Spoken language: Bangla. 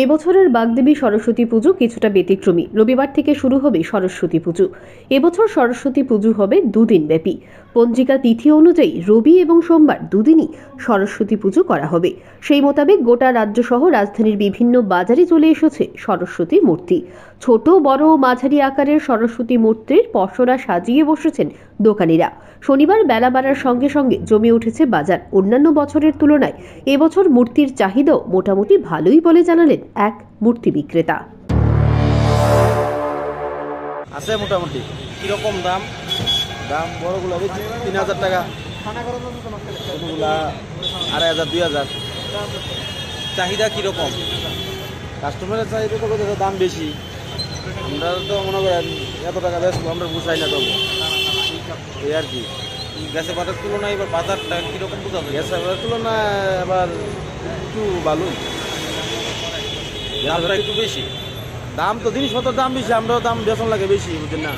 এবছরের বাগদেবী সরস্বতী পুজো কিছুটা ব্যতিক্রমী। রবিবার থেকে শুরু হবে সরস্বতী পুজো। এবছর সরস্বতী পুজো হবে দুদিন ব্যাপী। পঞ্জিকা তিথি অনুযায়ী রবি এবং সোমবার দুদিনই সরস্বতী পুজো করা হবে। সেই মোতাবেক গোটা রাজ্য সহ রাজধানীর বিভিন্ন বাজারে চলে এসেছে সরস্বতী মূর্তি। ছোট বড় ও মাঝারি আকারের সরস্বতী মূর্তির পসরা সাজিয়ে বসেছেন দোকানিরা। শনিবার বেলা বাড়ার সঙ্গে সঙ্গে জমে উঠেছে বাজার। অন্যান্য বছরের তুলনায় এবছর মূর্তির চাহিদাও মোটামুটি ভালোই বলে জানালেন এক মূর্তি বিক্রেতা। আছে মোটামুটি। কিরকম দাম? দাম বড়গুলো ৩,০০০ টাকা, ছোটগুলা ২,৫০০ ২,০০০। চাহিদা কিরকম? কাস্টমারের চাহিদা তো দাম বেশি। আমরা তো মনে করেন এত টাকা বেচবো, আমরা বুঝাই না তবু এই আর কি। গ্যাসের বাজার তুলনায় এবার বাজারটা কিরকম বোঝা যায়? গ্যাসের বাজার তুলনায় আবার একটু ভালোই, দামটা একটু বেশি। দাম তো জিনিসপত্রের দাম বেশি, আমরাও দাম বেতন লাগে বেশি, বুঝছেন না?